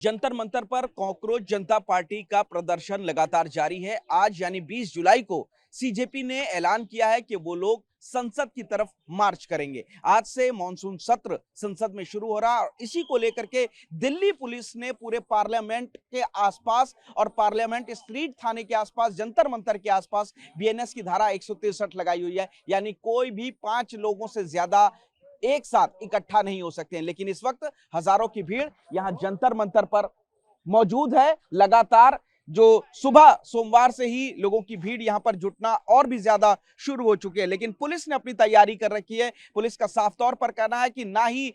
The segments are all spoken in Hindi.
जंतर मंतर पर कॉकरोच जनता पार्टी का प्रदर्शन लगातार जारी है। आज यानी 20 जुलाई को सीजेपी ने ऐलान किया है कि वो लोग संसद की तरफ मार्च करेंगे। आज से मॉनसून सत्र संसद में शुरू हो रहा है और इसी को लेकर के दिल्ली पुलिस ने पूरे पार्लियामेंट के आसपास और पार्लियामेंट स्ट्रीट थाने के आसपास, जंतर मंतर के आसपास बीएनएस की धारा 163 लगाई हुई है। यानी कोई भी 5 लोगों से ज्यादा एक साथ इकट्ठा नहीं हो सकते हैं। लेकिन इस वक्त हजारों की भीड़ यहां जंतर मंतर पर मौजूद है। लगातार जो सुबह सोमवार से ही लोगों की भीड़ यहां पर जुटना और भी ज्यादा शुरू हो चुके हैं। लेकिन पुलिस ने अपनी तैयारी कर रखी है। पुलिस का साफ तौर पर कहना है कि ना ही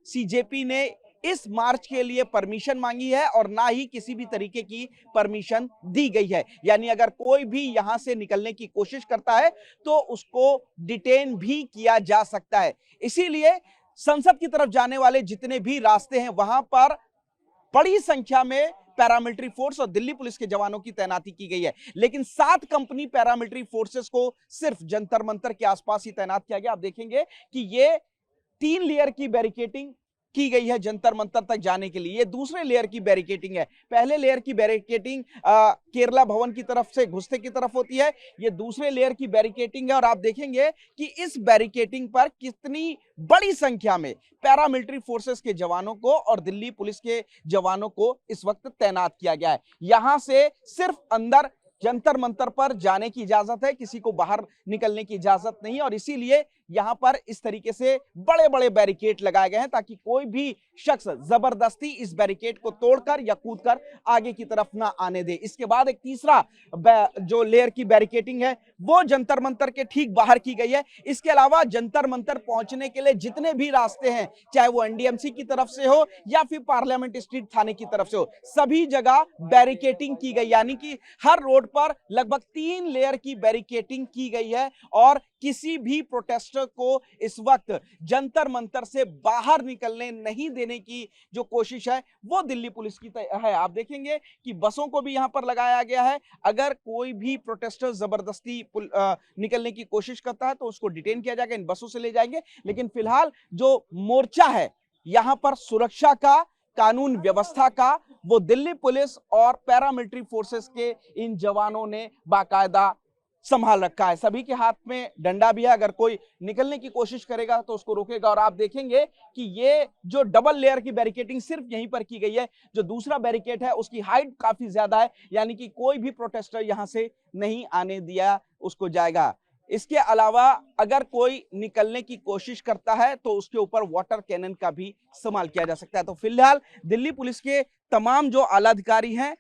सीजेपी ने इस मार्च के लिए परमिशन मांगी है और ना ही किसी भी तरीके की परमिशन दी गई है। यानी अगर कोई भी यहां से निकलने की कोशिश करता है तो उसको डिटेन भी किया जा सकता है। इसीलिए संसद की तरफ जाने वाले जितने भी रास्ते हैं वहां पर बड़ी संख्या में पैरामिलिट्री फोर्स और दिल्ली पुलिस के जवानों की तैनाती की गई है। लेकिन 7 कंपनी पैरामिलिट्री फोर्सेस को सिर्फ जंतर मंतर के आसपास ही तैनात किया गया। आप देखेंगे कि ये 3 लेयर की बैरिकेडिंग की गई है जंतर मंतर तक जाने के लिए। ये दूसरे लेयर की बैरिकेडिंग है। पहले लेयर की बैरिकेडिंग केरला भवन की तरफ से घुसते की तरफ होती है। ये दूसरे लेयर की बैरिकेडिंग है और आप देखेंगे कि इस बैरिकेडिंग पर कितनी बड़ी संख्या में पैरामिलिट्री फोर्सेस के जवानों को और दिल्ली पुलिस के जवानों को इस वक्त तैनात किया गया है। यहां से सिर्फ अंदर जंतर मंतर पर जाने की इजाजत है, किसी को बाहर निकलने की इजाजत नहीं। और इसीलिए यहां पर इस तरीके से बड़े बड़े बैरिकेड लगाए गए हैं ताकि कोई भी शख्स जबरदस्ती इस बैरिकेड को तोड़कर या कूदकर आगे की तरफ ना आने दे। इसके बाद एक तीसरा जो लेयर की बैरिकेडिंग है वो जंतर मंतर के ठीक बाहर की गई है। इसके अलावा जंतर मंतर पहुंचने के लिए जितने भी रास्ते हैं, चाहे वो एनडीएमसी की तरफ से हो या फिर पार्लियामेंट स्ट्रीट थाने की तरफ से हो, सभी जगह बैरिकेडिंग की गई। यानी कि हर रोड पर लगभग 3 लेयर की बैरिकेडिंग की गई है और किसी भी प्रोटेस्टर को इस वक्त जंतर मंतर से बाहर निकलने नहीं देने की जो कोशिश है वो दिल्ली पुलिस की है। आप देखेंगे कि बसों को भी यहां पर लगाया गया है। अगर कोई भी प्रोटेस्टर जबरदस्ती निकलने की कोशिश करता है तो उसको डिटेन किया जाएगा, इन बसों से ले जाएंगे। लेकिन फिलहाल जो मोर्चा है यहां पर सुरक्षा का, कानून व्यवस्था का, वो दिल्ली पुलिस और पैरामिलिट्री फोर्सेस के इन जवानों ने बाकायदा संभाल रखा है। सभी के हाथ में डंडा भी है। अगर कोई निकलने की कोशिश करेगा तो उसको रोकेगा। और आप देखेंगे कि ये जो डबल लेयर की बैरिकेडिंग सिर्फ यहीं पर की गई है। जो दूसरा बैरिकेड है उसकी हाइट काफी ज्यादा है, यानी कि कोई भी प्रोटेस्टर यहां से नहीं आने दिया उसको जाएगा। इसके अलावा अगर कोई निकलने की कोशिश करता है तो उसके ऊपर वाटर कैनन का भी इस्तेमाल किया जा सकता है। तो फिलहाल दिल्ली पुलिस के तमाम जो आला अधिकारी हैं,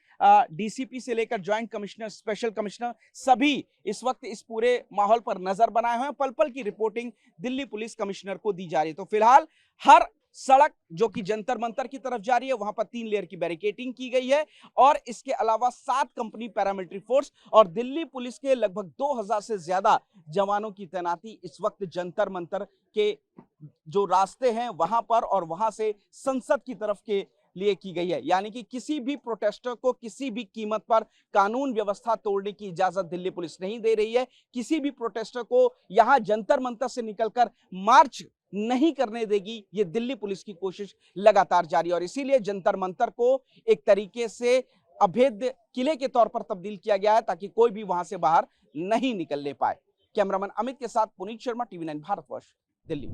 डीसीपी से लेकर ज्वाइंट कमिश्नर, स्पेशल कमिश्नर, सभी इस वक्त इस पूरे माहौल पर नजर बनाए हुए हैं। पल पल की रिपोर्टिंग दिल्ली पुलिस कमिश्नर को दी जा रही है। तो फिलहाल हर सड़क जो कि जंतर मंतर की तरफ जा रही है वहां पर 3 लेयर की बैरिकेडिंग की गई है और इसके अलावा 7 कंपनी पैरामिलिट्री फोर्स और दिल्ली पुलिस के लगभग 2000 से ज्यादा जवानों की तैनाती इस वक्त जंतर मंतर के जो रास्ते हैं वहां पर और वहां से संसद की तरफ के लिए की गई है। यानी कि किसी भी प्रोटेस्टर को किसी भी कीमत पर कानून व्यवस्था तोड़ने की इजाजत दिल्ली पुलिस नहीं दे रही है। किसी भी प्रोटेस्टर को यहां जंतर मंतर से निकलकर मार्च नहीं करने देगी। ये दिल्ली पुलिस की कोशिश लगातार जारी है और इसीलिए जंतर मंतर को एक तरीके से अभेद्य किले के तौर पर तब्दील किया गया है ताकि कोई भी वहां से बाहर नहीं निकलने पाए। कैमरामैन अमित के साथ पुनीत शर्मा, टीवी 9 भारतवर्ष, दिल्ली।